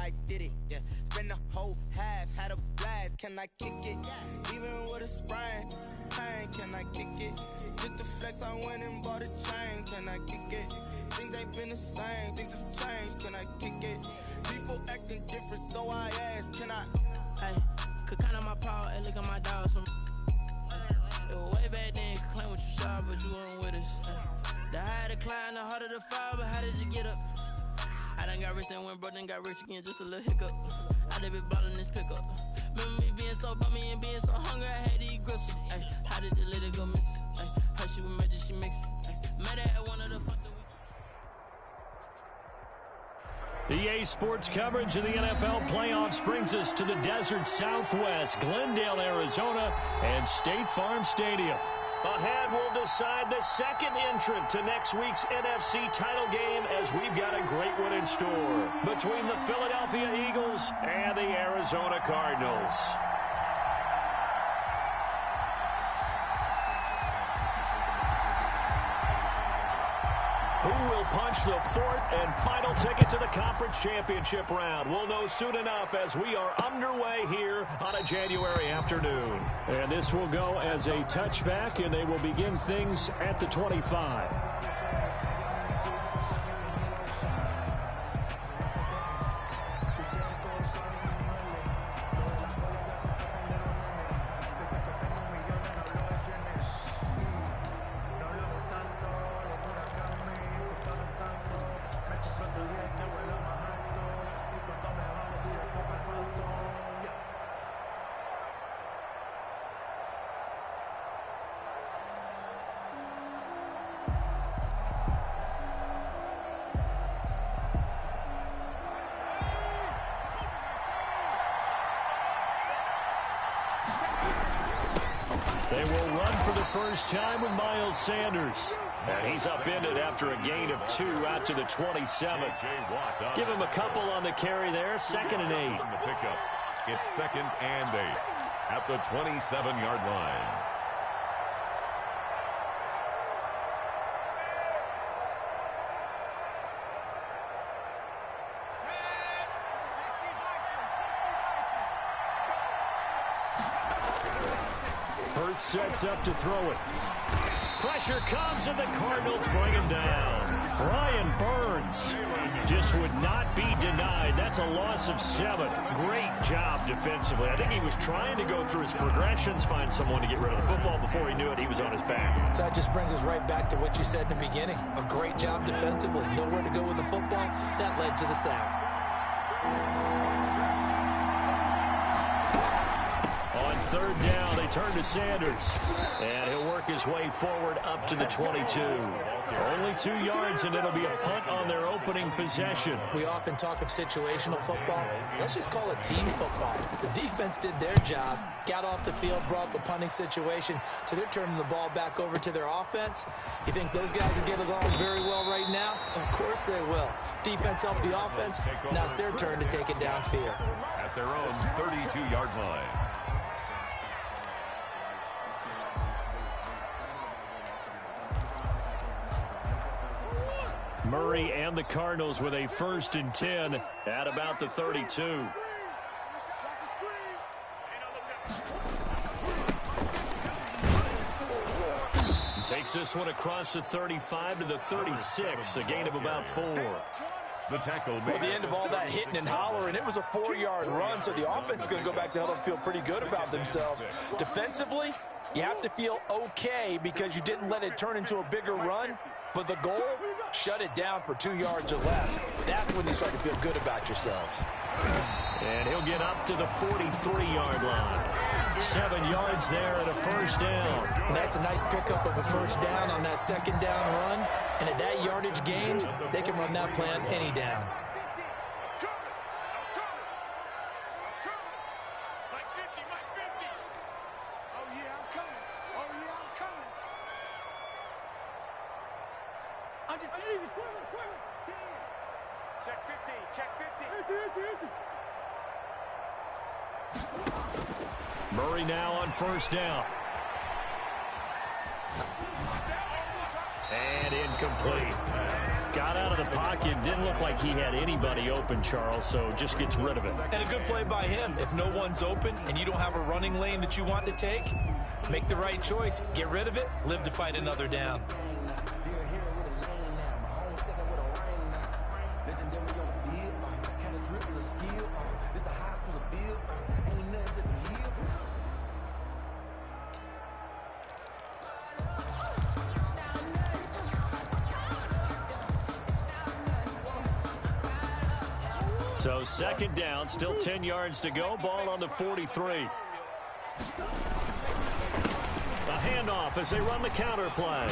I did it, yeah. Spend the whole half, had a blast. Can I kick it? Even with a sprain, pain, can I kick it? Just the flex, I went and bought a chain. Can I kick it? Things ain't been the same, things have changed. Can I kick it? People acting different, so I ask, can I? Hey, could count on my power and look at my dogs from. It was way back then, could claim what you saw, but you weren't with us. The higher the climb, the harder the fall, but how did you get up? I done got rich and went broke, then got rich again, just a little hiccup. I done been ballin' this pickup. Remember me being so bummy and being so hungry, I had to eat gristle. Ay, how did the lady go miss? Ay, her she was magic, she mixed. Met her at one of the functions. EA Sports coverage of the NFL playoffs brings us to the desert Southwest, Glendale, Arizona, and State Farm Stadium. Ahead, we'll decide the second entrant to next week's NFC title game as we've got a great one in store between the Philadelphia Eagles and the Arizona Cardinals. Who will punch the fourth and final ticket to the conference championship round? We'll know soon enough as we are underway here on a January afternoon. And this will go as a touchback, and they will begin things at the 25. They will run for the first time with Miles Sanders. And he's upended after a gain of 2 out to the 27. Give him a couple on the carry there. 2nd and 8. It's 2nd and 8 at the 27-yard line. Hurts sets up to throw it. Pressure comes and the Cardinals bring him down. Brian Burns just would not be denied. That's a loss of 7. Great job defensively. I think he was trying to go through his progressions, find someone to get rid of the football. Before he knew it, he was on his back. So that just brings us right back to what you said in the beginning. A great job defensively. Nowhere to go with the football. That led to the sack. On 3rd down, they turn to Sanders. And he'll work his way forward up to the 22. Only 2 yards, and it'll be a punt on their opening possession. We often talk of situational football. Let's just call it team football. The defense did their job, got off the field, brought the punting situation, so they're turning the ball back over to their offense. You think those guys will get along very well right now? Of course they will. Defense helped the offense. Now it's their turn to take it downfield. At their own 32-yard line. Murray and the Cardinals with a 1st and 10 at about the 32. Takes this one across the 35 to the 36, a gain of about 4. The tackle made. Well, the end of all that hitting and hollering, it was a 4-yard run, so the offense is going to go back to huddle and feel pretty good about themselves. Defensively, you have to feel okay because you didn't let it turn into a bigger run, but the goal, shut it down for 2 yards or less. That's when you start to feel good about yourselves. And he'll get up to the 43-yard line. 7 yards there and a 1st down. And that's a nice pickup of a 1st down on that 2nd down run. And at that yardage gain, they can run that play on any down. Check 50, check 50. Murray now on 1st down. And incomplete. got out of the pocket. Didn't look like he had anybody open, Charles, so just gets rid of it. And a good play by him. If no one's open and you don't have a running lane that you want to take, make the right choice. Get rid of it. Live to fight another down. So second down, still 10 yards to go. Ball on the 43. A handoff as they run the counter play.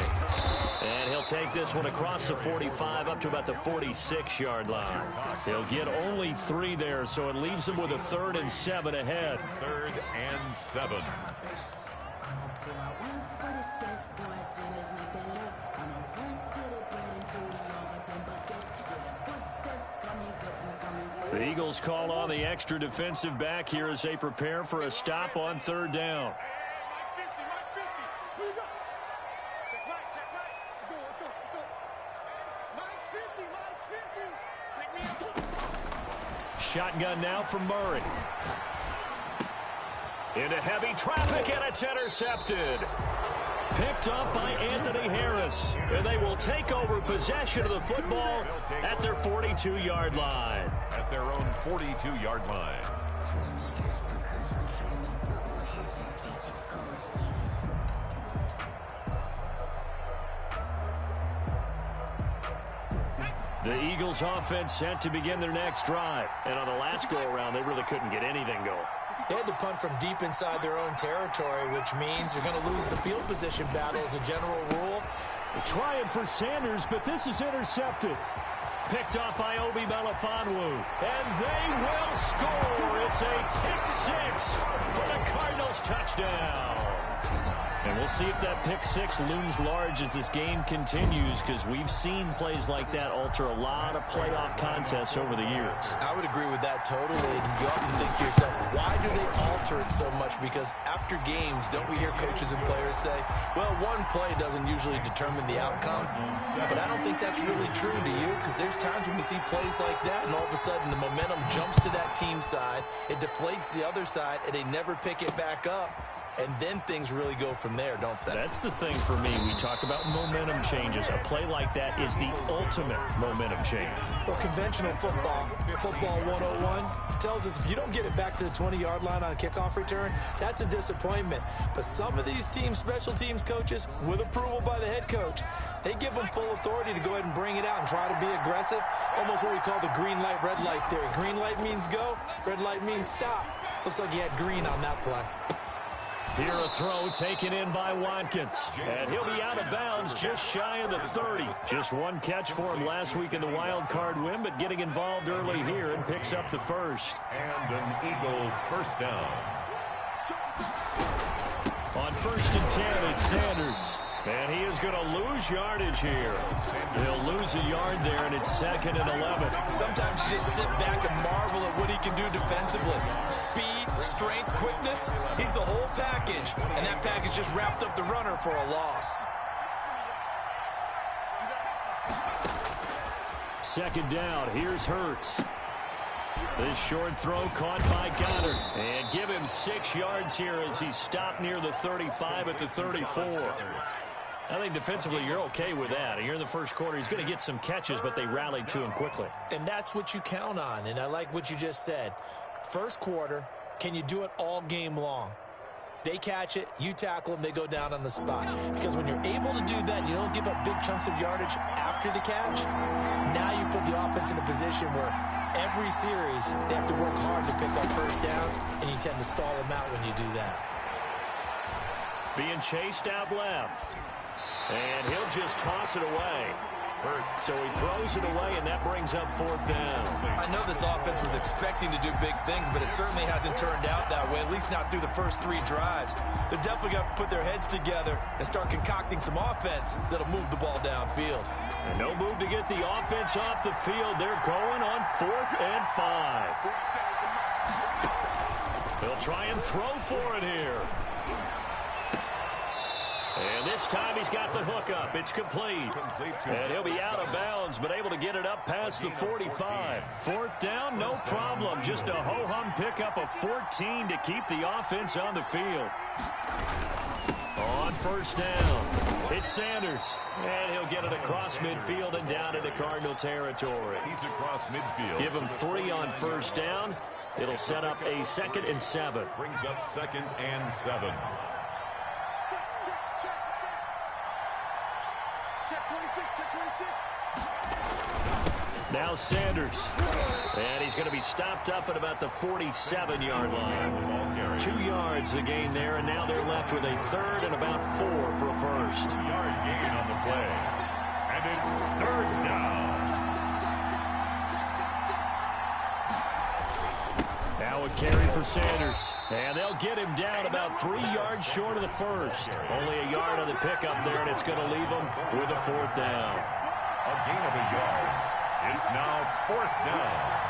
And he'll take this one across the 45 up to about the 46-yard line. He'll get only 3 there, so it leaves him with a 3rd and 7 ahead. 3rd and 7. The Eagles call on the extra defensive back here as they prepare for a stop on 3rd down. Shotgun now from Murray. Into heavy traffic, and it's intercepted. Picked up by Anthony Harris. And they will take over possession of the football at their 42-yard line. At their own 42-yard line. The Eagles offense set to begin their next drive. And on the last go-around, they really couldn't get anything going. They had to punt from deep inside their own territory, which means you're going to lose the field position battle as a general rule. They're trying for Sanders, but this is intercepted. Picked up by Obi Melifonwu. And they will score. It's a pick 6 for the Cardinals touchdown. And we'll see if that pick 6 looms large as this game continues, because we've seen plays like that alter a lot of playoff contests over the years. I would agree with that totally. And you often think to yourself, why do they alter it so much? Because after games, don't we hear coaches and players say, well, one play doesn't usually determine the outcome. But I don't think that's really true, do you? Because there's times when we see plays like that, and all of a sudden the momentum jumps to that team side, it deflates the other side, and they never pick it back up. And then things really go from there, don't they? That's the thing for me. We talk about momentum changes. A play like that is the ultimate momentum change. Well, conventional football 101, tells us if you don't get it back to the 20-yard line on a kickoff return, that's a disappointment. But some of these teams, special teams coaches, with approval by the head coach, they give them full authority to go ahead and bring it out and try to be aggressive. Almost what we call the green light, red light theory. Green light means go, red light means stop. Looks like he had green on that play. Here a throw taken in by Watkins. And he'll be out of bounds just shy of the 30. Just one catch for him last week in the wild card win, but getting involved early here and picks up the first. And an Eagle first down. On 1st and 10, it's Sanders. And he is going to lose yardage here. He'll lose a yard there, and it's 2nd and 11. Sometimes you just sit back and marvel at what he can do defensively. Speed, strength, quickness. He's the whole package. And that package just wrapped up the runner for a loss. 2nd down. Here's Hurts. This short throw caught by Goddard. And give him 6 yards here as he stopped near the 35 at the 34. I think defensively you're okay with that. Here in the first quarter, he's going to get some catches, but they rallied to him quickly. And that's what you count on, and I like what you just said. First quarter, can you do it all game long? They catch it, you tackle them, they go down on the spot. Because when you're able to do that, you don't give up big chunks of yardage after the catch. Now you put the offense in a position where every series they have to work hard to pick up first downs, and you tend to stall them out when you do that. Being chased out left. And he'll just toss it away. So he throws it away, and that brings up 4th down. I know this offense was expecting to do big things, but it certainly hasn't turned out that way, at least not through the first 3 drives. They're definitely going to have to put their heads together and start concocting some offense that'll move the ball downfield. And no move to get the offense off the field. They're going on 4th and 5. They'll try and throw for it here. And this time he's got the hook up. It's complete. And he'll be out of bounds, but able to get it up past the 45. Fourth down, no problem. Just a ho-hum pickup of 14 to keep the offense on the field. On first down, it's Sanders. And he'll get it across midfield and down into Cardinal territory. He's across midfield. Give him 3 on first down. It'll set up a 2nd and 7. Brings up 2nd and 7. Now Sanders. And he's going to be stopped up at about the 47-yard line. 2 yards the gain there, and now they're left with a 3rd and about 4 for a first. 2-yard gain on the play. And it's 3rd down. Now a carry for Sanders. And they'll get him down about 3 yards short of the first. Only a yard on the pickup there, and it's going to leave him with a 4th down. A gain of a yard. It's now 4th down.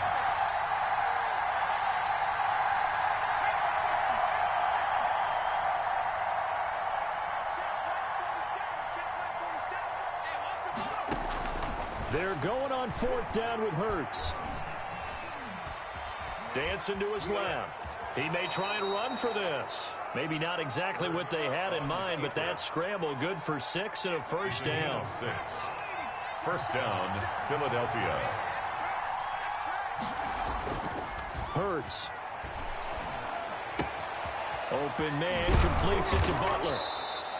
They're going on 4th down with Hurts. Dancing to his left. He may try and run for this. Maybe not exactly what they had in mind, but that scramble good for 6 and a first down. 6. First down, Philadelphia. Hurts. Open man completes it to Butler.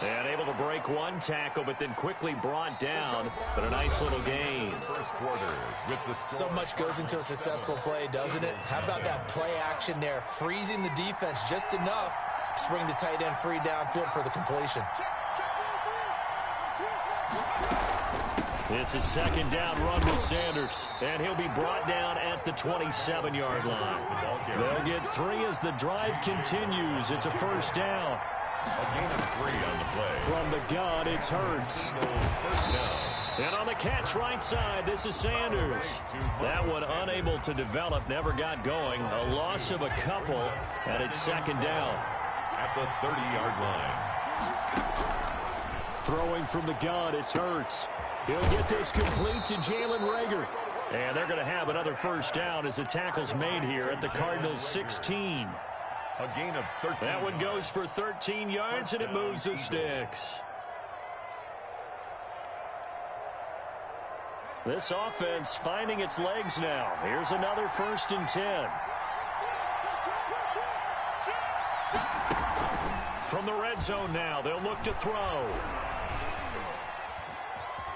And able to break one tackle, but then quickly brought down. But a nice little gain. First quarter with the So much goes into a successful play, doesn't it? How about that play action there? Freezing the defense just enough to bring the tight end free downfield for the completion. It's a 2nd down run with Sanders. And he'll be brought down at the 27-yard line. They'll get 3 as the drive continues. It's a first down. A gain of 3 on the play. From the gun, it's Hurts. First down. And on the catch right side, this is Sanders. That one unable to develop, never got going. A loss of a couple, and it's 2nd down. At the 30-yard line. Throwing from the gun, it's Hurts. He'll get this complete to Jalen Reagor. And they're going to have another first down as the tackle's made here at the Cardinals' 16. A gain of 13. That one goes for 13 yards, and it moves the sticks. This offense finding its legs now. Here's another 1st and 10. From the red zone now, they'll look to throw.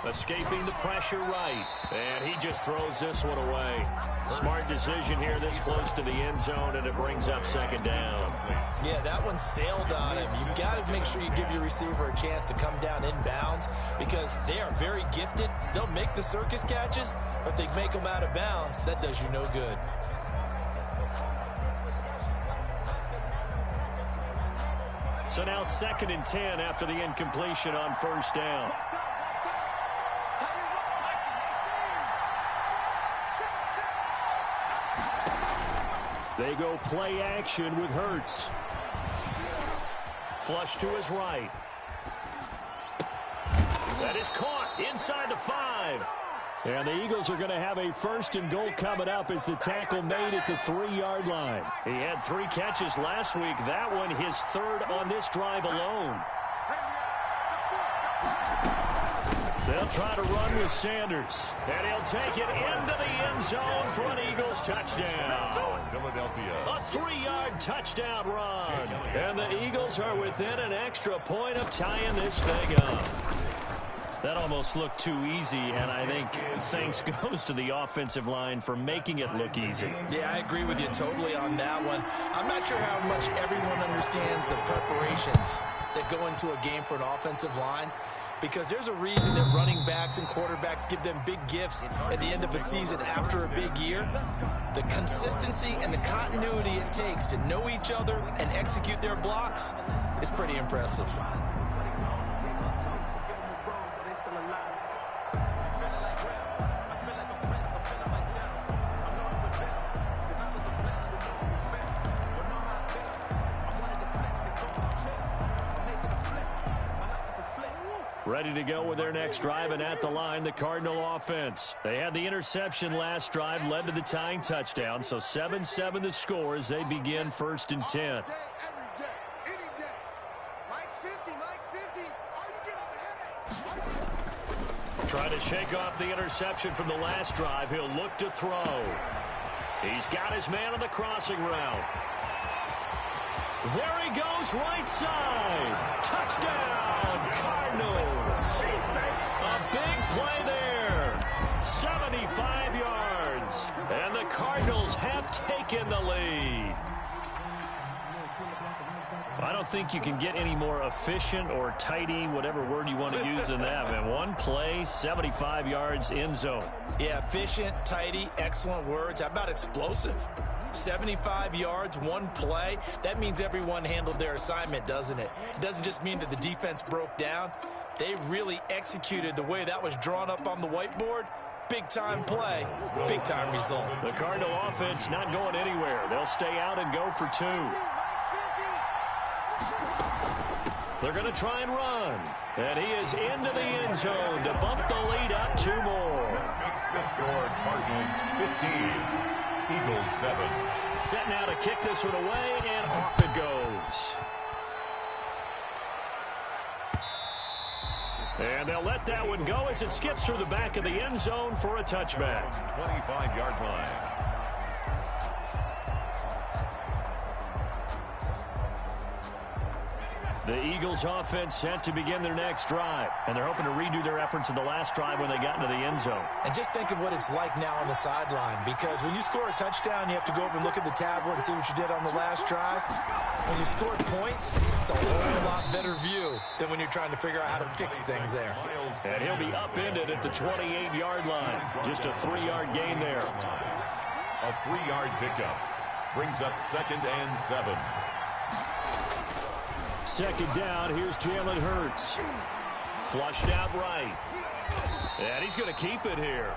Escaping the pressure right. And he just throws this one away. Smart decision here this close to the end zone, and it brings up 2nd down. Yeah, that one sailed on him. You've got to make sure you give your receiver a chance to come down inbounds because they are very gifted. They'll make the circus catches, but if they make them out of bounds, that does you no good. So now 2nd and 10 after the incompletion on first down. They go play action with Hurts. Flush to his right. That is caught inside the 5. And the Eagles are going to have a 1st and goal coming up as the tackle made at the 3-yard line. He had 3 catches last week. That one his 3rd on this drive alone. They'll try to run with Sanders. And he'll take it into the end zone for an Eagles touchdown. Philadelphia. A 3-yard touchdown run. And the Eagles are within an extra point of tying this thing up. That almost looked too easy, and I think thanks goes to the offensive line for making it look easy. Yeah, I agree with you totally on that one. I'm not sure how much everyone understands the preparations that go into a game for an offensive line, because there's a reason that running backs and quarterbacks give them big gifts at the end of a season after a big year. The consistency and the continuity it takes to know each other and execute their blocks is pretty impressive. Ready to go with their next drive, and at the line, the Cardinal offense. They had the interception last drive, led to the tying touchdown, so 7-7 the score as they begin 1st and 10. Trying to shake off the interception from the last drive. He'll look to throw. He's got his man on the crossing route. There he goes, right side. Touchdown, Cardinals. A big play there. 75 yards. And the Cardinals have taken the lead. I don't think you can get any more efficient or tidy, whatever word you want to use than that, man. One play, 75 yards, end zone. Yeah, efficient, tidy, excellent words. How about explosive? 75 yards, one play. That means everyone handled their assignment, doesn't it? It doesn't just mean that the defense broke down. They really executed the way that was drawn up on the whiteboard. Big-time play, big-time result. The Cardinal offense not going anywhere. They'll stay out and go for 2. They're going to try and run. And he is into the end zone to bump the lead up 2 more. Makes the score Cardinals 15, Eagles 7. Set now to kick this one away, and off it goes. And they'll let that one go as it skips through the back of the end zone for a touchback. 25-yard line. The Eagles offense set to begin their next drive, and they're hoping to redo their efforts in the last drive when they got into the end zone. And just think of what it's like now on the sideline, because when you score a touchdown, you have to go over and look at the tablet and see what you did on the last drive. When you scored points, it's a whole lot better view than when you're trying to figure out how to fix things there. And he'll be upended at the 28-yard line. Just a 3-yard gain there. A 3-yard pickup brings up 2nd and 7. 2nd down, here's Jalen Hurts. Flushed out right. And he's going to keep it here.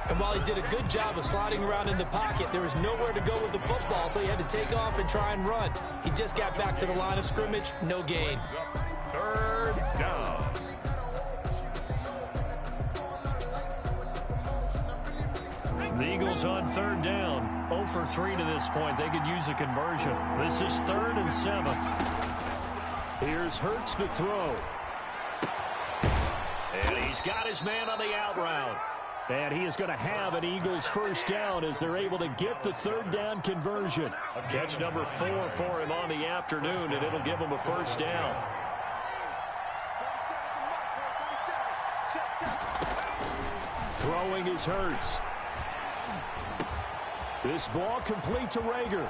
And while he did a good job of sliding around in the pocket, there was nowhere to go with the football, so he had to take off and try and run. He just got back to the line of scrimmage, no gain. 3rd down. The Eagles on 3rd down. 0 for 3 to this point. They could use a conversion. This is 3rd and 7. Here's Hurts to throw. And he's got his man on the out route. And he is going to have an Eagles 1st down as they're able to get the 3rd down conversion. Catch number 4 for him on the afternoon, and it'll give him a 1st down. Throwing is Hurts. This ball complete to Rager.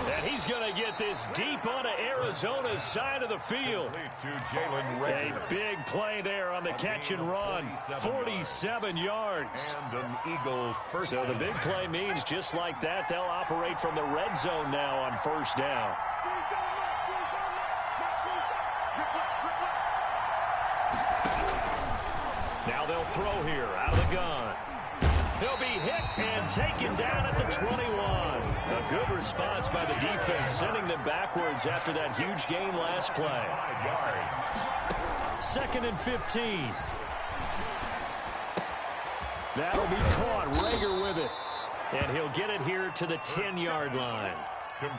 And he's going to get this deep onto Arizona's side of the field. A big play there on the catch and run. 47 yards. And an Eagle first. So the big play means just like that, they'll operate from the red zone now on 1st down. Now they'll throw here out of the gun. He'll be hit and taken down at the 21. A good response by the defense, sending them backwards after that huge gain last play. 2nd and 15. That'll be caught. Rager with it. And he'll get it here to the 10-yard line.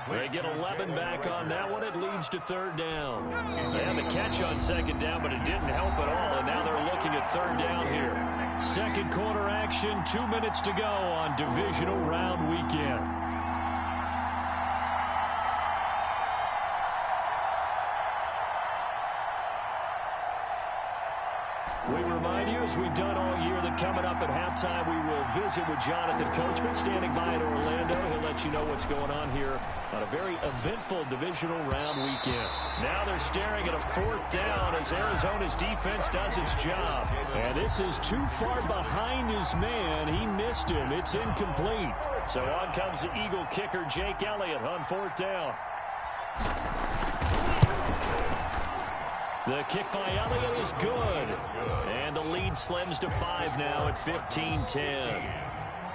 They get 11 back on that one. It leads to 3rd down. They had the catch on 2nd down, but it didn't help at all. And now they're looking at 3rd down here. 2nd quarter action, 2 minutes to go on Divisional Round Weekend. We remind you, as we've done all year, that coming up at halftime, we will visit with Jonathan Coachman, standing by in Orlando. He'll let you know what's going on here on a very eventful divisional round weekend. Now they're staring at a 4th down as Arizona's defense does its job. And this is too far behind his man. He missed him. It's incomplete. So on comes the Eagle kicker, Jake Elliott, on 4th down. The kick by Elliott is good. And the lead slims to 5 now at 15-10.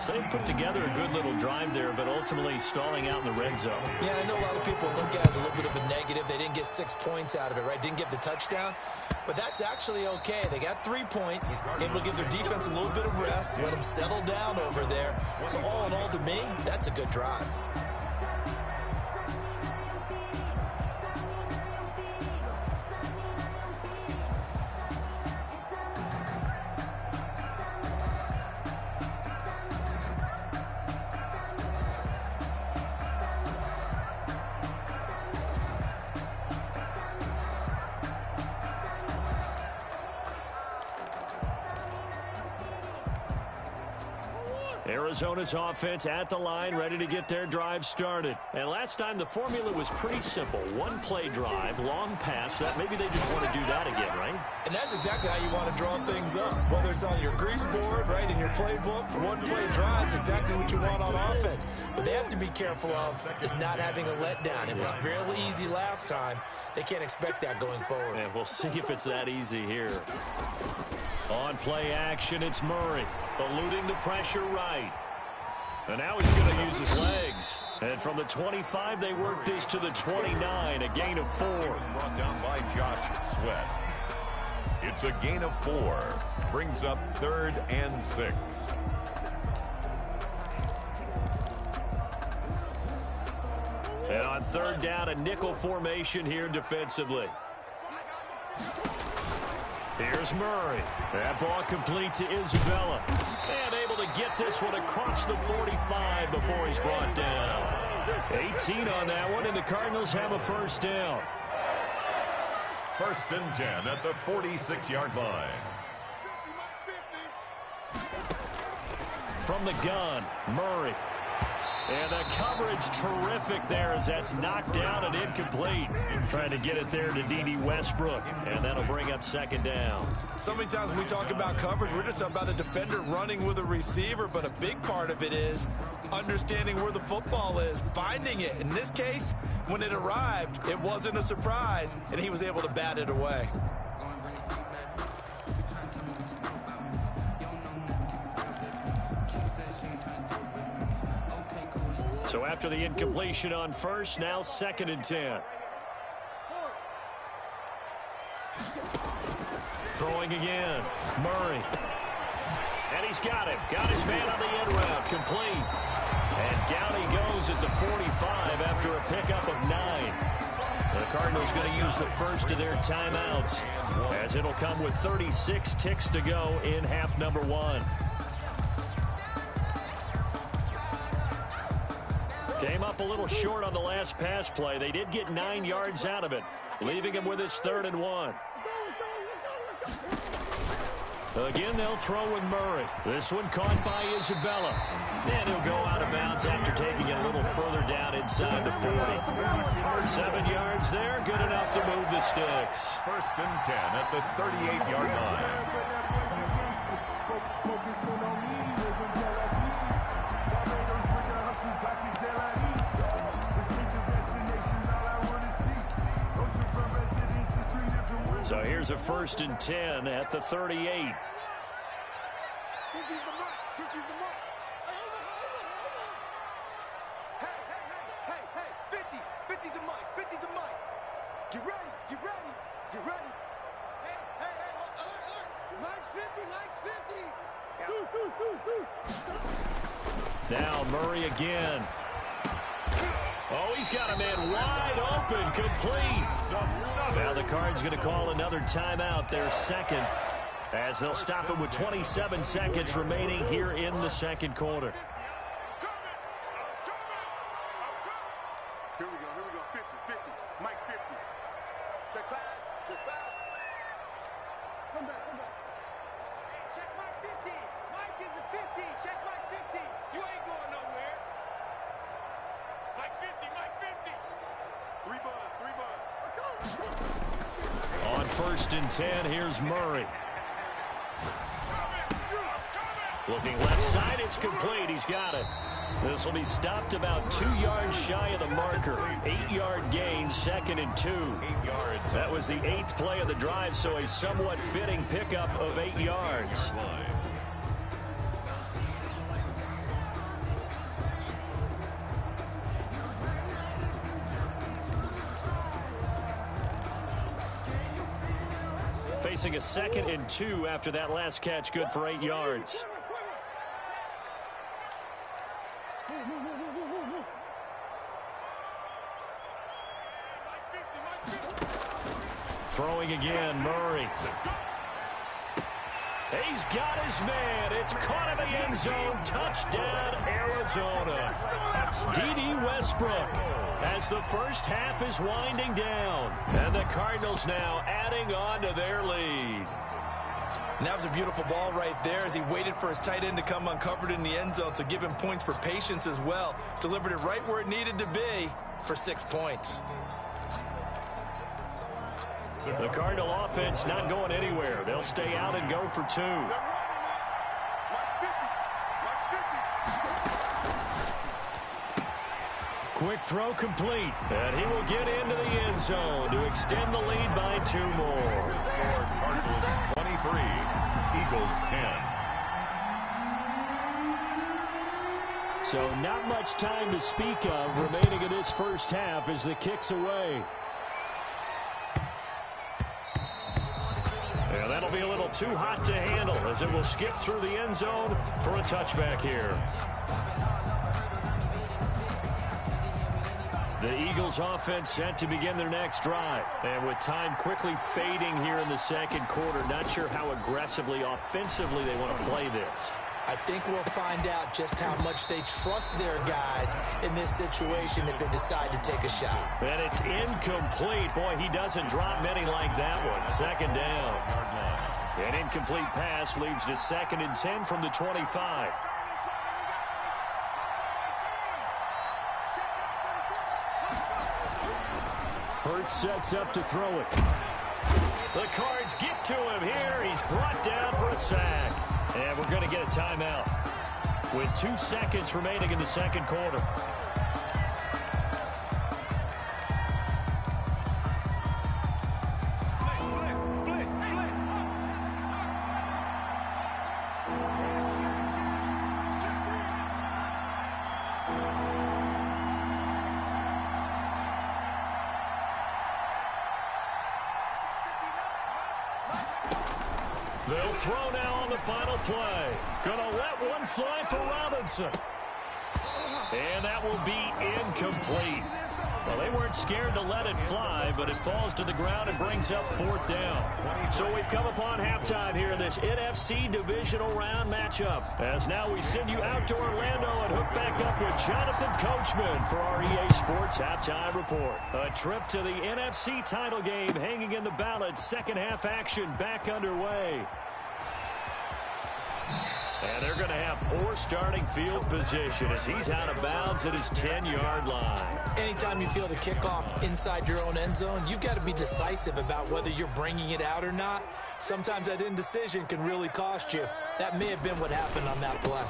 So they put together a good little drive there, but ultimately stalling out in the red zone. Yeah, I know a lot of people look at it as a little bit of a negative. They didn't get 6 points out of it, right? Didn't get the touchdown. But that's actually okay. They got 3 points, able to give their defense a little bit of rest, let them settle down over there. So all in all, to me, that's a good drive. Arizona's offense at the line, ready to get their drive started. And last time the formula was pretty simple. One play drive, long pass. That maybe they just want to do that again, right? And that's exactly how you want to draw things up. Whether it's on your grease board, right, in your playbook, one play drive is exactly what you want on offense. What they have to be careful of is not having a letdown. It was fairly easy last time. They can't expect that going forward. And we'll see if it's that easy here. On play action, it's Murray, eluding the pressure right. And now he's going to use his legs. And from the 25, they work this to the 29, a gain of 4. Brought down by Josh Sweat. It's a gain of 4. Brings up 3rd and 6. And on 3rd down, a nickel formation here defensively. Here's Murray. That ball complete to Isabella. And able to get this one across the 45 before he's brought down. 18 on that one, and the Cardinals have a 1st down. 1st and 10 at the 46-yard line. From the gun, Murray. And the coverage terrific there as that's knocked down and incomplete. Trying to get it there to D.D. Westbrook. And that'll bring up 2nd down. So many times when we talk about coverage, we're just about a defender running with a receiver, but a big part of it is understanding where the football is, finding it. In this case, when it arrived, it wasn't a surprise, and he was able to bat it away. So after the incompletion on 1st, now 2nd and 10. Throwing again, Murray. And he's got it. Got his man on the end route, complete. And down he goes at the 45 after a pickup of 9. The Cardinals going to use the first of their timeouts as it'll come with 36 ticks to go in half number 1. Came up a little short on the last pass play. They did get 9 yards out of it, leaving him with his 3rd and 1. Again, they'll throw with Murray. This one caught by Isabella. And he'll go out of bounds after taking it a little further down inside the 40. 7 yards there, good enough to move the sticks. 1st and 10 at the 38-yard line. So here's a 1st and 10 at the 38. Now Murray again. Oh, he's got a man wide open, complete. Now the Cards going to call another timeout, their 2nd, as they'll stop it with 27 seconds remaining here in the 2nd quarter. Here we go, 50, Mike 50. Check pass, Come back. Hey, check Mike 50. Mike is a 50, check Mike 50. You ain't going nowhere. Mike 50. 3 buzz. Let's go. On 1st and 10, here's Murray. Looking left side, it's complete. He's got it. This will be stopped about 2 yards shy of the marker. 8-yard gain, 2nd and 2. 8 yards. That was the 8th play of the drive, so a somewhat fitting pickup of 8 yards. facing a 2nd and 2 after that last catch, good for 8 yards. Throwing again, Murray. He's got his man. It's caught in the end zone. Touchdown, Arizona. D.D. Westbrook as the first half is winding down. And the Cardinals now adding on to their lead. And that was a beautiful ball right there as he waited for his tight end to come uncovered in the end zone. So give him points for patience as well. Delivered it right where it needed to be for 6 points. The Cardinal offense not going anywhere. They'll stay out and go for 2. Quick throw complete. And he will get into the end zone to extend the lead by 2 more. Score Cardinals 23, Eagles 10. So not much time to speak of remaining in this first half as the kick's away. And that'll be a little too hot to handle as it will skip through the end zone for a touchback here. The Eagles offense set to begin their next drive. And with time quickly fading here in the second quarter, not sure how aggressively, offensively they want to play this. I think we'll find out just how much they trust their guys in this situation if they decide to take a shot. And it's incomplete. Boy, he doesn't drop many like that one. 2nd down. An incomplete pass leads to 2nd and 10 from the 25. Hurts sets up to throw it. The Cards get to him here. He's brought down for a sack. And we're going to get a timeout with 2 seconds remaining in the second quarter. They'll throw now on the final play. Gonna let one fly for Robinson. And that will be incomplete. Well, they weren't scared to let it fly, but it falls to the ground and brings up 4th down. So we've come upon halftime here in this NFC Divisional Round matchup. As now we send you out to Orlando and hook back up with Jonathan Coachman for our EA Sports Halftime Report. A trip to the NFC title game hanging in the balance. Second half action back underway. And they're going to have poor starting field position as he's out of bounds at his 10-yard line. Anytime you feel the kickoff inside your own end zone, you've got to be decisive about whether you're bringing it out or not. Sometimes that indecision can really cost you. That may have been what happened on that play.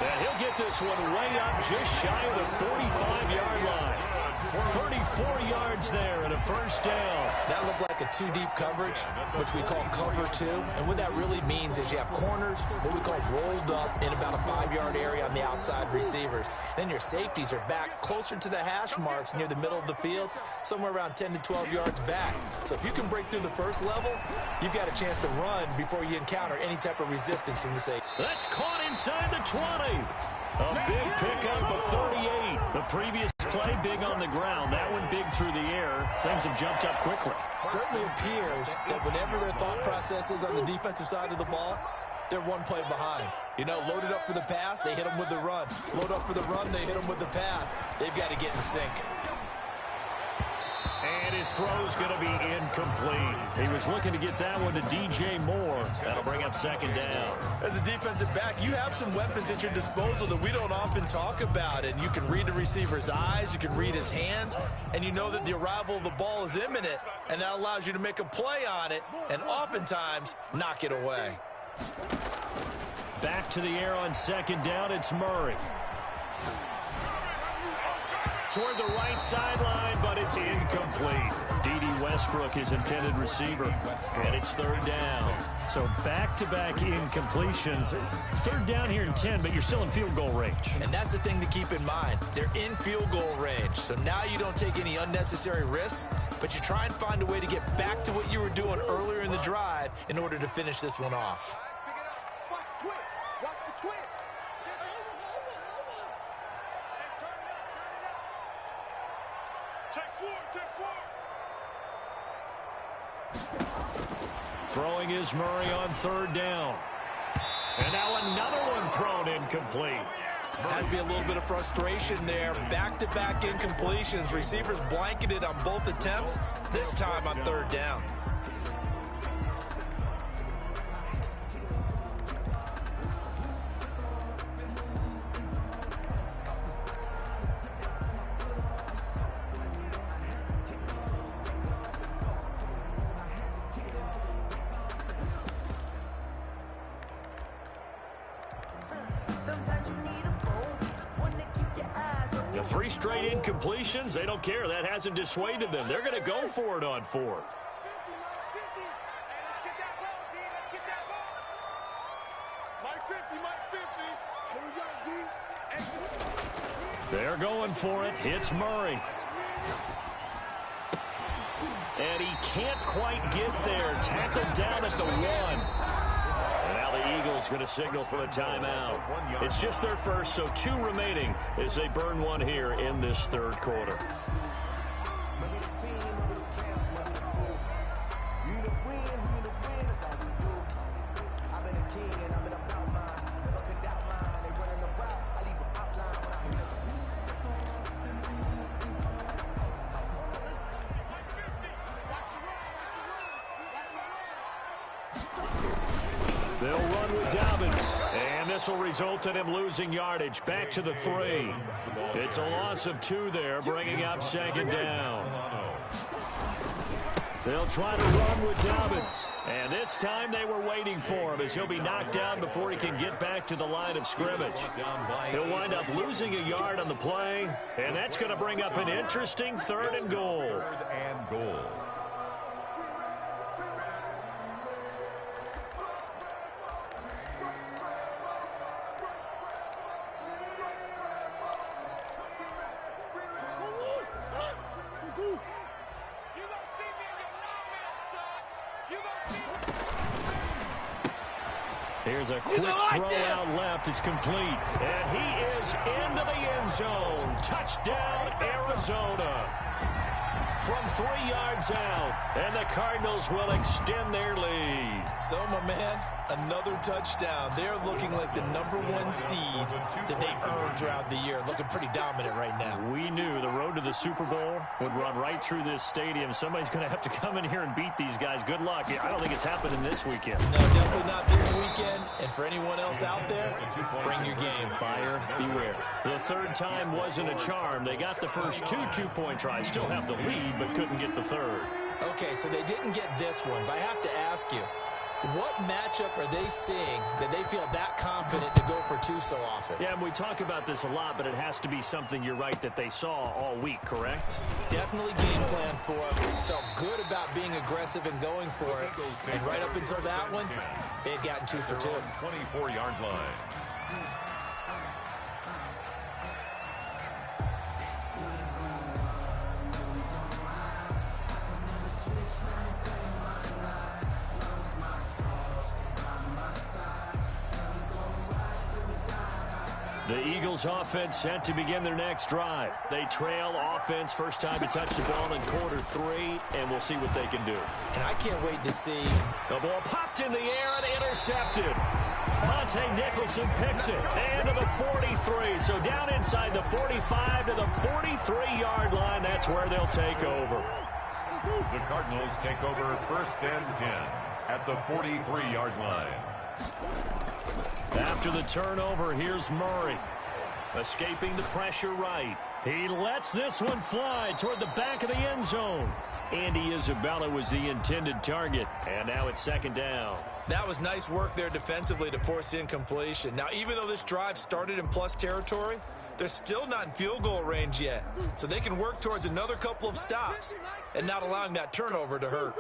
And he'll get this one way up just shy of the 45-yard line. 34 yards there and a first down. That looked like a 2-deep coverage, which we call cover 2. And what that really means is you have corners, what we call rolled up in about a 5-yard area on the outside receivers. Then your safeties are back closer to the hash marks near the middle of the field, somewhere around 10 to 12 yards back. So if you can break through the first level, you've got a chance to run before you encounter any type of resistance from the safety. That's caught inside the 20. A big pickup of 38. The previous play big on the ground. That one big through the air. Things have jumped up quickly. Certainly appears that whenever their thought process is on the defensive side of the ball, they're one play behind. You know, loaded up for the pass, they hit them with the run. Load up for the run, they hit them with the pass. They've got to get in sync. And his throw's going to be incomplete. He was looking to get that one to DJ Moore. That'll bring up 2nd down. As a defensive back, you have some weapons at your disposal that we don't often talk about. And you can read the receiver's eyes, you can read his hands, and you know that the arrival of the ball is imminent, and that allows you to make a play on it and oftentimes knock it away. Back to the air on 2nd down, it's Murray. toward the right sideline, but it's incomplete. D.D. Westbrook is intended receiver, and it's third down. So back-to-back incompletions. Third down here in 10, but you're still in field goal range. And that's the thing to keep in mind. They're in field goal range. So now you don't take any unnecessary risks, but you try and find a way to get back to what you were doing earlier in the drive in order to finish this one off. Pick it up. Watch the twist. Watch the twist. Take four. Take four. Throwing is Murray on third down. And now another one thrown incomplete. Has to be a little bit of frustration there. Back-to-back incompletions. Receivers blanketed on both attempts, this time on third down. The 3 straight incompletions, they don't care. That hasn't dissuaded them. They're going to go for it on fourth. They're going for it. It's Murray. And he can't quite get there. Tackled down at the 1. And now the Eagles going to signal for a timeout. It's just their first, so 2 remaining as they burn one here in this third quarter. They'll run with Dobbins, and this will result in him losing yardage back to the 3. It's a loss of 2 there, bringing up second down. They'll try to run with Dobbins, and this time they were waiting for him as he'll be knocked down before he can get back to the line of scrimmage. He'll wind up losing a yard on the play, and that's going to bring up an interesting 3rd and goal. Here's a quick throw out left. It's complete. And he is into the end zone. Touchdown, Arizona. From 3 yards out. And the Cardinals will extend their lead. So, my man, another touchdown. They're looking like the #1 seed that they earned throughout the year. Looking pretty dominant right now. We knew the road to the Super Bowl would run right through this stadium. Somebody's going to have to come in here and beat these guys. Good luck. I don't think it's happening this weekend. No, definitely not this weekend. And for anyone else out there, bring your game. Buyer beware. The 3rd time wasn't a charm. They got the first 2 two-point tries. Still have the lead, but couldn't get the 3rd. Okay, so they didn't get this one, but I have to ask you, what matchup are they seeing that they feel that confident to go for 2 so often? Yeah, and we talk about this a lot, but it has to be something, you're right, that they saw all week, correct? Definitely game plan for it. Felt good about being aggressive and going for it. And right up until that one, they had gotten 2 for 2. 24-yard line. The Eagles offense set to begin their next drive. They trail offense first time to touch the ball in quarter 3, and we'll see what they can do. And I can't wait to see. The ball popped in the air and intercepted. Monte Nicholson picks it. And to the 43. So down inside the 45 to the 43-yard line. That's where they'll take over. The Cardinals take over 1st and 10 at the 43-yard line. After the turnover, here's Murray. Escaping the pressure right. He lets this one fly toward the back of the end zone. Andy Isabella was the intended target. And now it's 2nd down. That was nice work there defensively to force incompletion. Now, even though this drive started in plus territory, They're still not in field goal range yet, so they can work towards another couple of stops and not allowing that turnover to hurt.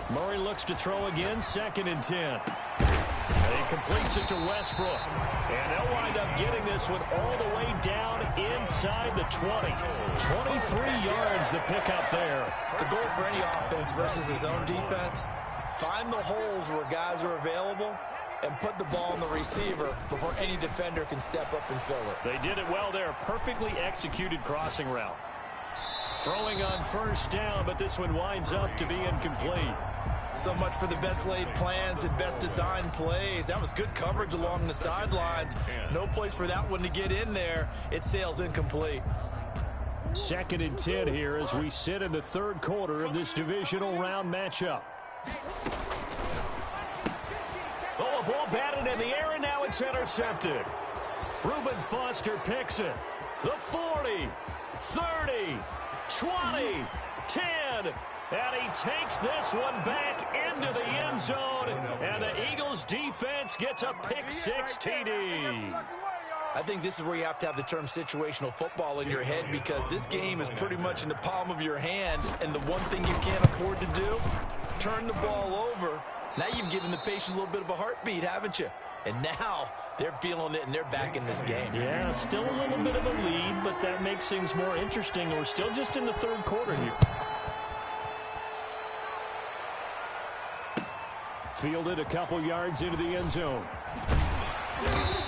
Murray looks to throw again, 2nd and 10. And he completes it to Westbrook. And they'll wind up getting this one all the way down inside the 20. 23 yards the pickup there. The goal for any offense versus his own defense, find the holes where guys are available and put the ball on the receiver before any defender can step up and fill it. They did it well there. Perfectly executed crossing route. Throwing on 1st down, but this one winds up to be incomplete. So much for the best laid plans and best designed plays. That was good coverage along the sidelines. No place for that one to get in there. It sails incomplete. 2nd and 10 here as we sit in the 3rd quarter of this divisional round matchup. Oh, a ball batted in the air, and now it's intercepted. Reuben Foster picks it. The 40, 30, 20, 10. And he takes this one back into the end zone. And the Eagles defense gets a pick-6 TD. I think this is where you have to have the term situational football in your head, because this game is pretty much in the palm of your hand. And the one thing you can't afford to do, turn the ball over. Now you've given the patient a little bit of a heartbeat, haven't you? And now they're feeling it, and they're back in this game. Yeah, still a little bit of a lead, but that makes things more interesting. We're still just in the 3rd quarter here. Fielded a couple yards into the end zone.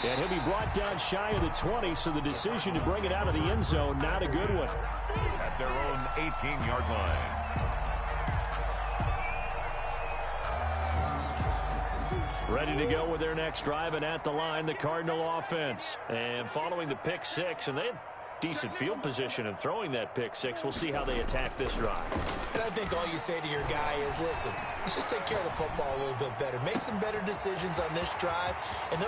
And he'll be brought down shy of the 20, so the decision to bring it out of the end zone, not a good one. At their own 18-yard line. Ready to go with their next drive, and at the line, the Cardinal offense. And following the pick-6, and they had decent field position in throwing that pick-6. We'll see how they attack this drive. And I think all you say to your guy is, listen, let's just take care of the football a little bit better. Make some better decisions on this drive. And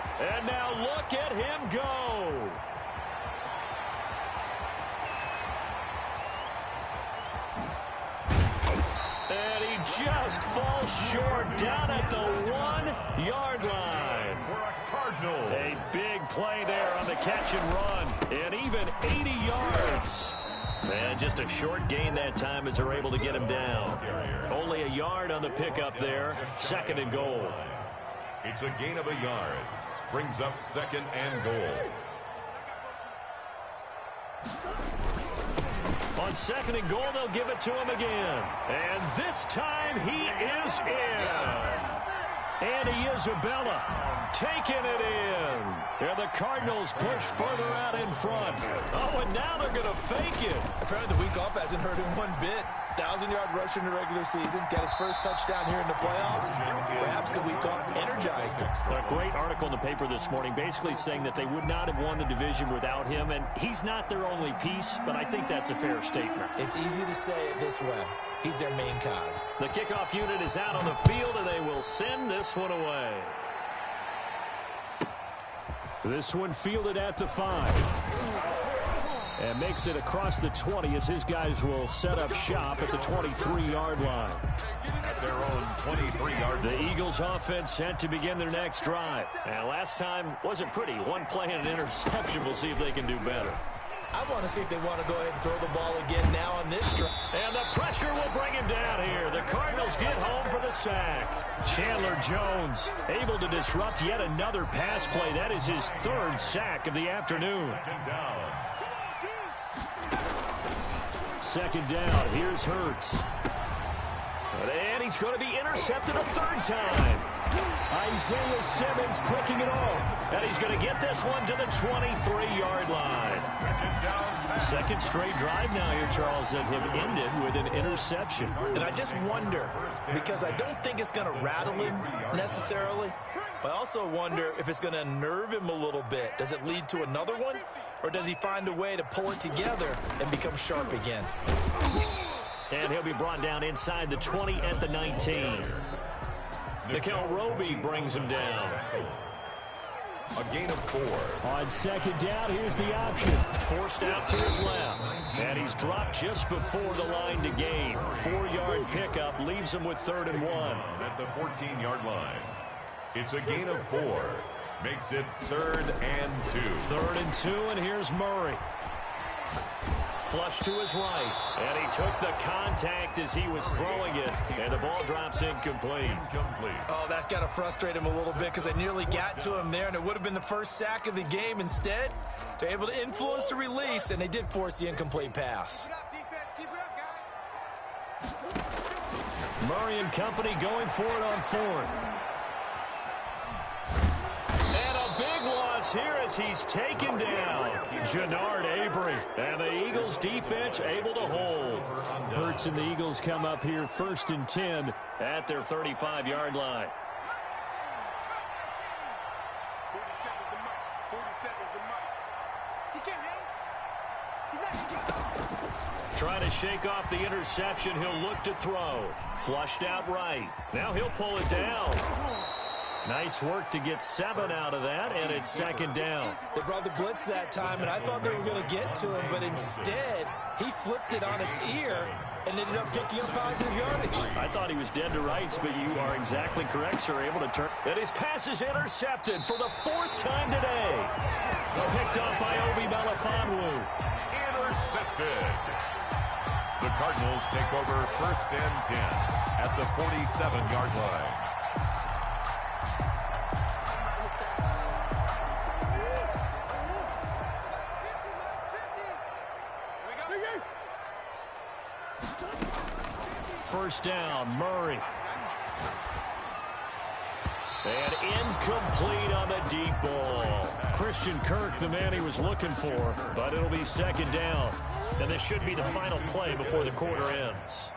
now look at him go. And he just falls short down at the 1-yard line. A big play there on the catch and run. And even 80 yards. And just a short gain that time as they're able to get him down. Only a yard on the pickup there. 2nd and goal. It's a gain of a yard. Brings up 2nd and goal. On 2nd and goal, they'll give it to him again. And this time he is in. Andy Isabella taking it in. And the Cardinals push further out in front. Oh, and now they're going to fake it. Apparently the week off hasn't hurt him one bit. 1,000-yard rush in the regular season. Got his first touchdown here in the playoffs. Perhaps the week off energized him. A great article in the paper this morning basically saying that they would not have won the division without him. And he's not their only piece, but I think that's a fair statement. It's easy to say it this way. He's their main cog. The kickoff unit is out on the field, and they will send this one away. This one fielded at the 5. And makes it across the 20 as his guys will set up shop at the 23-yard line. At their own 23-yard line. The Eagles offense set to begin their next drive. And last time wasn't pretty. One play and an interception. We'll see if they can do better. I want to see if they want to go ahead and throw the ball again now on this drive. And the pressure will bring him down here. The Cardinals get home for the sack. Chandler Jones able to disrupt yet another pass play. That is his 3rd sack of the afternoon. 2nd down. Here's Hurts. And he's going to be intercepted a 3rd time. Isaiah Simmons picking it off. And he's going to get this one to the 23-yard line. 2nd straight drive now here, Charles, that have ended with an interception. And I just wonder, because I don't think it's going to rattle him necessarily, but I also wonder if it's going to unnerve him a little bit. Does it lead to another one? Or does he find a way to pull it together and become sharp again? And he'll be brought down inside the 20 at the 19. Nickel Roby brings him down. A gain of 4. On 2nd down, here's the option. Forced out to his left. And he's dropped just before the line to gain. 4-yard pickup leaves him with 3rd and 1. At the 14-yard line. It's a gain of 4. Makes it 3rd and 2. 3rd and 2, and here's Murray. Flush to his right, and he took the contact as he was throwing it, and the ball drops incomplete. Oh, that's got to frustrate him a little bit because they nearly got to him there, and it would have been the first sack of the game. Instead, they're able to influence the release, and they did force the incomplete pass. Murray and company going for it on 4th. And a big loss here as he's taken down. Jannard Avery. And the Eagles defense able to hold. Hurts and the Eagles come up here 1st and 10 at their 35-yard line. 47's the mic. 47's the mic. He can't hang. He's not going to get. Trying to shake off the interception. He'll look to throw. Flushed out right. Now he'll pull it down. Nice work to get 7 out of that, and it's 2nd down. They brought the blitz that time, and I thought they were going to get to him, but instead, he flipped it on its ear and ended up picking up positive yardage. I thought he was dead to rights, but you are exactly correct, sir. Able to turn. And his pass is intercepted for the 4th time today. Picked up by Obi Melifonwu. Intercepted. The Cardinals take over 1st and 10 at the 47-yard line. First down, Murray. And incomplete on the deep ball. Christian Kirk, the man he was looking for, but it'll be 2nd down. And this should be the final play before the quarter ends.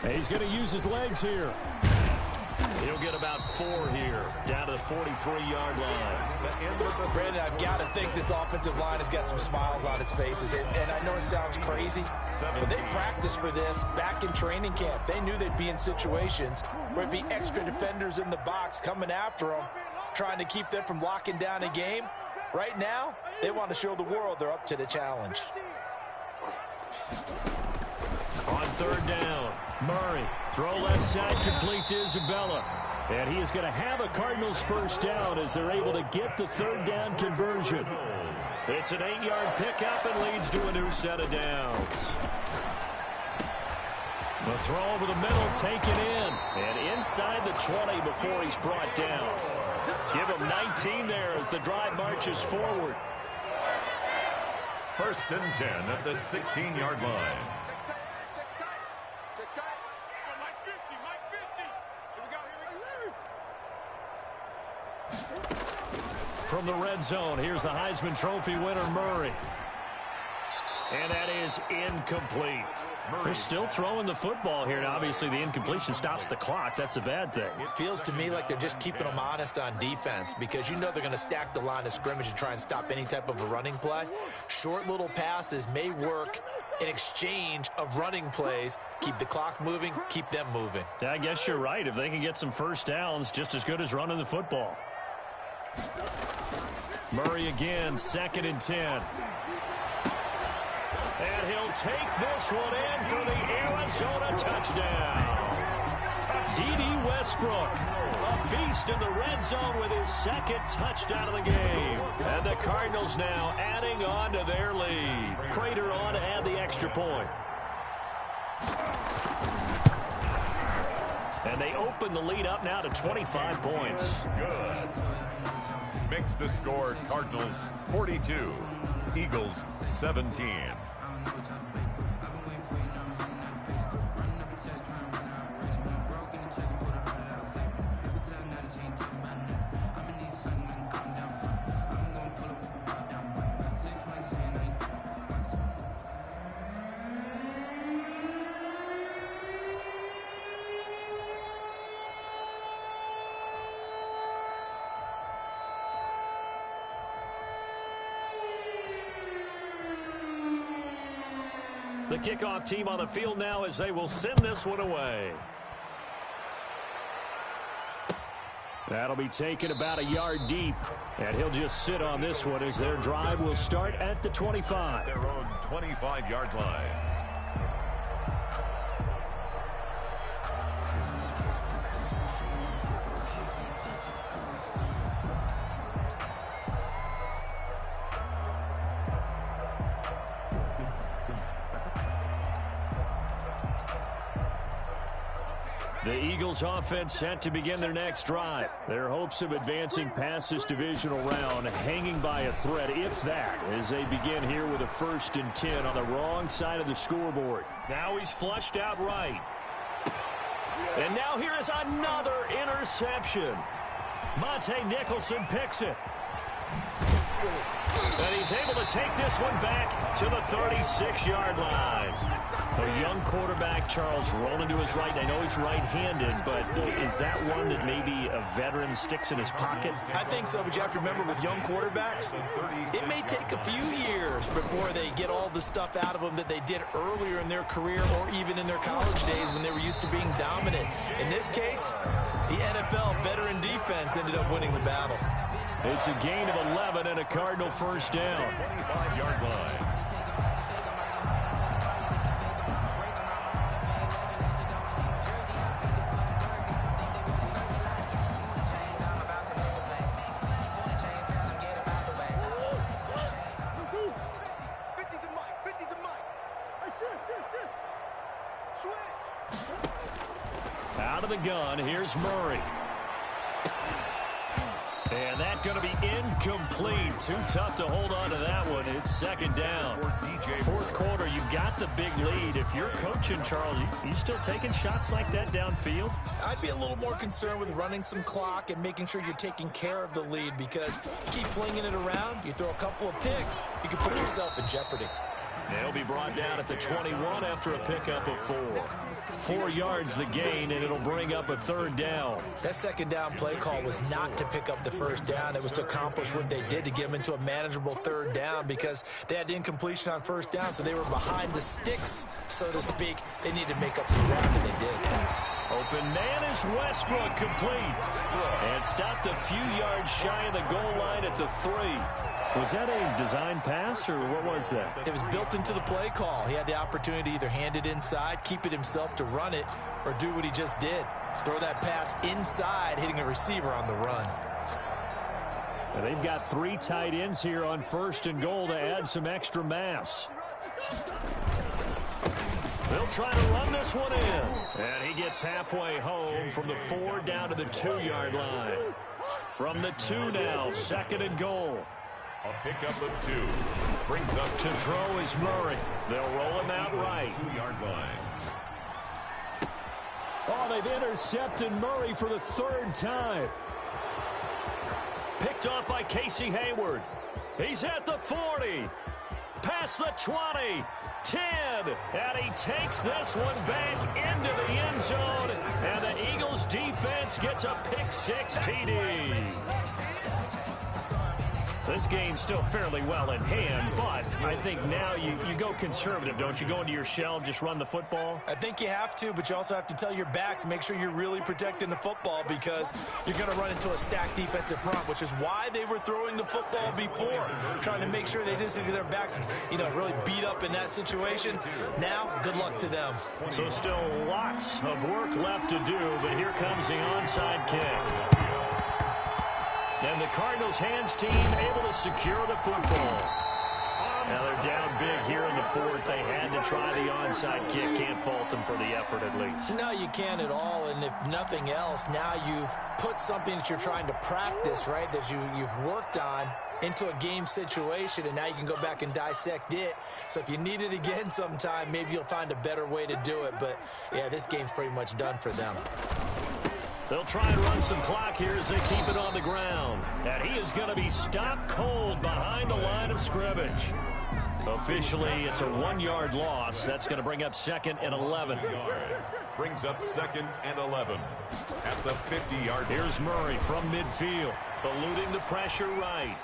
And he's going to use his legs here. He'll get about 4 here, down to the 43-yard line. Brandon, I've got to think this offensive line has got some smiles on its faces. And I know it sounds crazy, but they practiced for this back in training camp. They knew they'd be in situations where it'd be extra defenders in the box coming after them, trying to keep them from locking down a game. Right now, they want to show the world they're up to the challenge. On 3rd down, Murray. Throw left side, complete to Isabella. And he is going to have a Cardinals first down as they're able to get the 3rd down conversion. It's an 8-yard pickup and leads to a new set of downs. The throw over the middle taken in. And inside the 20 before he's brought down. Give him 19 there as the drive marches forward. 1st and 10 at the 16-yard line. From the red zone, here's the Heisman Trophy winner, Murray. And that is incomplete. They're still throwing the football here, and obviously the incompletion stops the clock. That's a bad thing. It feels to me like they're just keeping them honest on defense because you know they're going to stack the line of scrimmage and try and stop any type of a running play. Short little passes may work in exchange of running plays. Keep the clock moving, keep them moving. I guess you're right. If they can get some first downs, just as good as running the football. Murray again, 2nd and 10. And he'll take this one in for the Arizona touchdown. D.D. Westbrook, a beast in the red zone with his 2nd touchdown of the game. And the Cardinals now adding on to their lead. Crater on to add the extra point. And they open the lead up now to 25 points. Good. Makes the score Cardinals 42, Eagles 17. The kickoff team on the field now as they will send this one away. That'll be taken about a yard deep, and he'll just sit on this one as their drive will start at the 25. Their own 25-yard line. The Eagles offense set to begin their next drive. Their hopes of advancing past this divisional round hanging by a thread, if that, as they begin here with a 1st and 10 on the wrong side of the scoreboard. Now he's flushed out right. And now here is another interception. Monte Nicholson picks it. And he's able to take this one back to the 36-yard line. A young quarterback, Charles, rolling to his right. I know he's right-handed, but is that one that maybe a veteran sticks in his pocket? I think so, but you have to remember with young quarterbacks, it may take a few years before they get all the stuff out of them that they did earlier in their career or even in their college days when they were used to being dominant. In this case, the NFL veteran defense ended up winning the battle. It's a gain of 11 and a Cardinal 1st down. 25-yard line. Out of the gun, here's Murray. And that's going to be incomplete. Too tough to hold on to that one. It's 2nd down. 4th quarter, you've got the big lead. If you're coaching, Charles, you still taking shots like that downfield? I'd be a little more concerned with running some clock and making sure you're taking care of the lead, because you keep flinging it around, you throw a couple of picks, you can put yourself in jeopardy. They'll be brought down at the 21 after a pickup of 4. 4 yards the gain, and it'll bring up a 3rd down. That 2nd down play call was not to pick up the 1st down. It was to accomplish what they did, to get them into a manageable 3rd down, because they had incompletion on 1st down, so they were behind the sticks, so to speak. They needed to make up some ground, and they did. Open man is Westbrook, complete. And stopped a few yards shy of the goal line at the 3. Was that a design pass, or what was that? It was built into the play call. He had the opportunity to either hand it inside, keep it himself to run it, or do what he just did. Throw that pass inside, hitting a receiver on the run. And they've got 3 tight ends here on 1st and goal to add some extra mass. They'll try to run this one in. And he gets halfway home from the 4 down to the 2-yard line. From the 2 now, 2nd and goal. A pickup of 2. Brings up to throw is Murray. They'll roll him out right. 2-yard line. Oh, they've intercepted Murray for the 3rd time. Picked off by Casey Hayward. He's at the 40. Past the 20. 10. And he takes this one back into the end zone. And the Eagles defense gets a pick-6 TD. This game's still fairly well in hand, but I think now you go conservative, don't you? Go into your shell, just run the football? I think you have to, but you also have to tell your backs, make sure you're really protecting the football, because you're going to run into a stacked defensive front, which is why they were throwing the football before, trying to make sure they didn't get their backs, really beat up in that situation. Now, good luck to them. So still lots of work left to do, but here comes the onside kick. And the Cardinals' hands team able to secure the football. Now they're down big here in the 4th. They had to try the onside kick. Can't fault them for the effort at least. No, you can't at all. And if nothing else, now you've put something that you're trying to practice, right, that you've worked on into a game situation, and now you can go back and dissect it. So if you need it again sometime, maybe you'll find a better way to do it. But, yeah, this game's pretty much done for them. They'll try and run some clock here as they keep it on the ground. And he is going to be stopped cold behind the line of scrimmage. Officially, it's a 1-yard loss. That's going to bring up 2nd and 11. Brings up 2nd and 11 at the 50-yard line. Here's Murray from midfield, eluding the pressure right.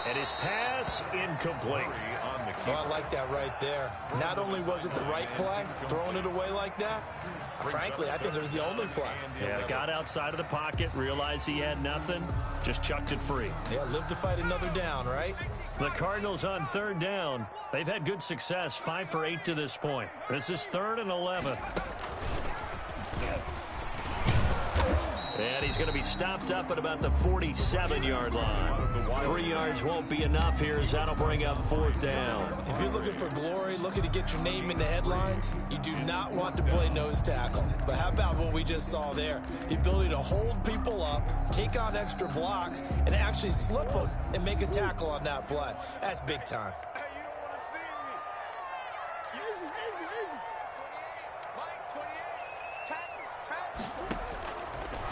And his pass incomplete. Oh, I like that right there. Not only was it the right play, throwing it away like that, frankly, I think it was the only play. Yeah, got outside of the pocket, realized he had nothing, just chucked it free. Yeah, live to fight another down, right? The Cardinals on 3rd down. They've had good success, 5 for 8 to this point. This is 3rd and 11. And he's going to be stopped up at about the 47-yard line. 3 yards won't be enough here as that'll bring up 4th down. If you're looking for glory, looking to get your name in the headlines, you do not want to play nose tackle. But how about what we just saw there? The ability to hold people up, take on extra blocks, and actually slip them and make a tackle on that play. That's big time.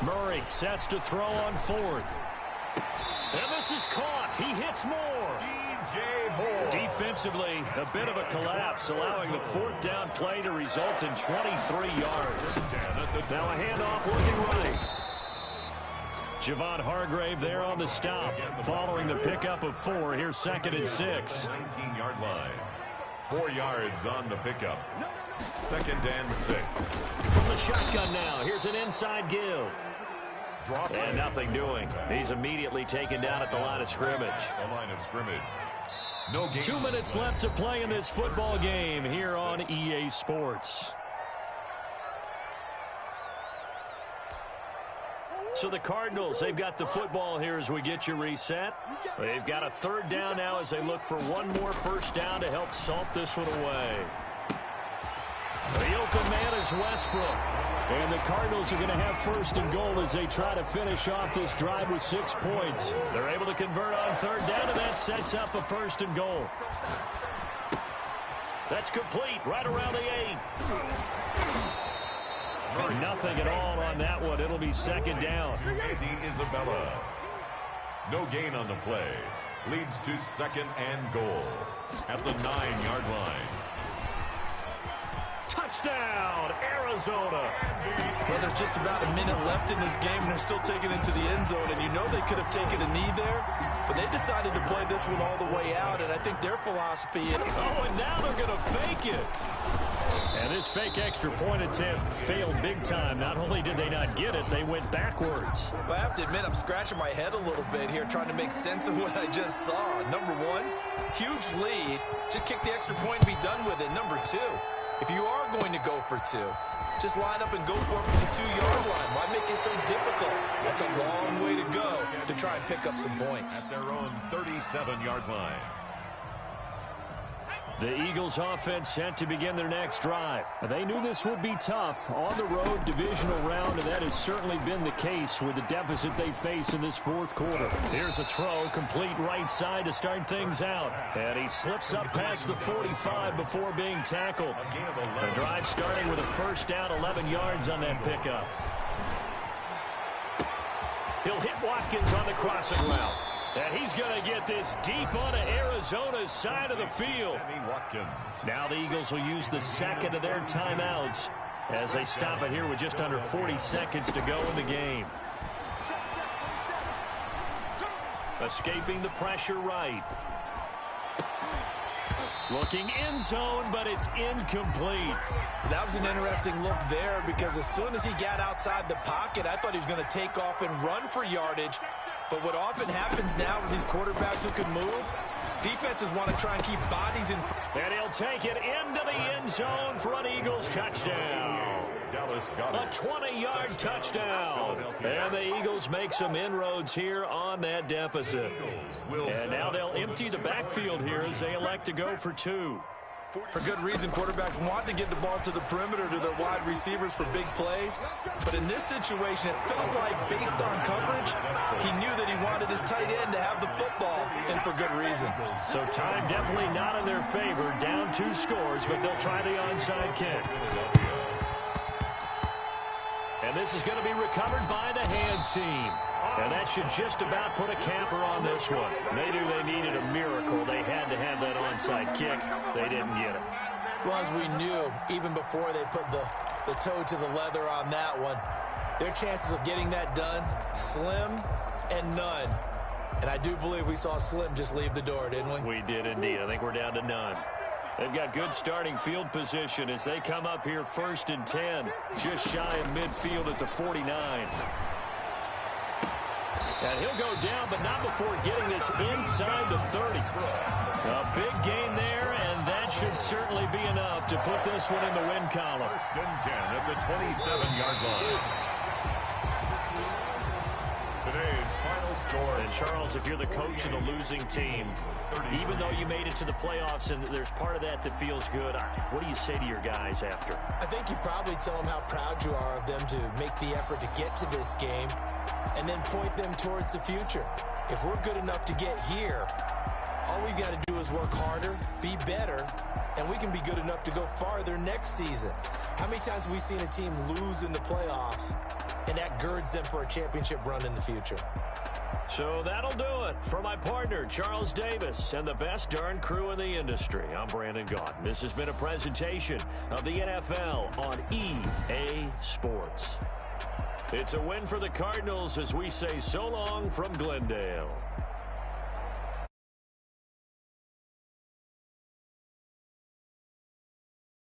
Murray sets to throw on 4th. And this is caught. He hits Moore. DJ Moore. Defensively, a bit of a collapse, allowing the 4th down play to result in 23 yards. Now a handoff looking right. Javon Hargrave there on the stop, following the pickup of 4. Here's 2nd and 6. 19-yard line. 4 yards on the pickup. 2nd and 6. From the shotgun now, here's an inside give. And nothing doing. He's immediately taken down at the line of scrimmage. The line of scrimmage. No game. 2 minutes left to play in this football game here on EA Sports. So the Cardinals, they've got the football here as we get you reset. They've got a 3rd down now as they look for one more 1st down to help salt this one away. The open man is Westbrook. And the Cardinals are going to have 1st and goal as they try to finish off this drive with 6 points. They're able to convert on 3rd down, and that sets up a 1st and goal. That's complete right around the 8. Nothing at all on that one. It'll be 2nd down. Andy Isabella. No gain on the play. Leads to 2nd and goal at the 9-yard line. Touchdown, Arizona. Well, there's just about a minute left in this game, and they're still taking it to the end zone. And you know they could have taken a knee there, but they decided to play this one all the way out, and I think their philosophy is... Oh, and now they're going to fake it. And this fake extra point attempt failed big time. Not only did they not get it, they went backwards. Well, I have to admit, I'm scratching my head a little bit here trying to make sense of what I just saw. Number 1, huge lead. Just kick the extra point and be done with it. Number 2, if you are going to go for 2, just line up and go for it from the 2-yard line. Why make it so difficult? That's a long way to go to try and pick up some points. At their own 37-yard line. The Eagles offense set to begin their next drive. They knew this would be tough on the road divisional round, and that has certainly been the case with the deficit they face in this 4th quarter. Here's a throw, complete right side to start things out. And he slips up past the 45 before being tackled. The drive starting with a 1st down, 11 yards on that pickup. He'll hit Watkins on the crossing route. And he's going to get this deep onto Arizona's side of the field. Now the Eagles will use the 2nd of their timeouts as they stop it here with just under 40 seconds to go in the game. Escaping the pressure right. Looking end zone, but it's incomplete. That was an interesting look there because as soon as he got outside the pocket, I thought he was going to take off and run for yardage. But what often happens now with these quarterbacks who can move, defenses want to try and keep bodies in front. And he'll take it into the end zone for an Eagles touchdown. A 20-yard touchdown. And the Eagles make some inroads here on that deficit. And now they'll empty the backfield here as they elect to go for 2. For good reason, quarterbacks want to get the ball to the perimeter to their wide receivers for big plays. But in this situation, it felt like, based on coverage, he knew that he wanted his tight end to have the football, and for good reason. So time definitely not in their favor. Down 2 scores, but they'll try the onside kick. And this is going to be recovered by the hands team. And that should just about put a capper on this one. They knew they needed a miracle. They had to have that onside kick. They didn't get it. Well, as we knew, even before they put the toe to the leather on that one, their chances of getting that done, slim and none. And I do believe we saw Slim just leave the door, didn't we? We did indeed. I think we're down to none. They've got good starting field position as they come up here 1st and 10, just shy of midfield at the 49. And he'll go down, but not before getting this inside the 30. A big gain there, and that should certainly be enough to put this one in the win column. 1st and 10 at the 27-yard line. And Charles, if you're the coach of the losing team, even though you made it to the playoffs and there's part of that that feels good, what do you say to your guys after? I think you probably tell them how proud you are of them to make the effort to get to this game and then point them towards the future. If we're good enough to get here, all we've got to do is work harder, be better, and we can be good enough to go farther next season. How many times have we seen a team lose in the playoffs, and that girds them for a championship run in the future? So that'll do it. For my partner, Charles Davis, and the best darn crew in the industry, I'm Brandon Gaudin. This has been a presentation of the NFL on EA Sports. It's a win for the Cardinals as we say so long from Glendale.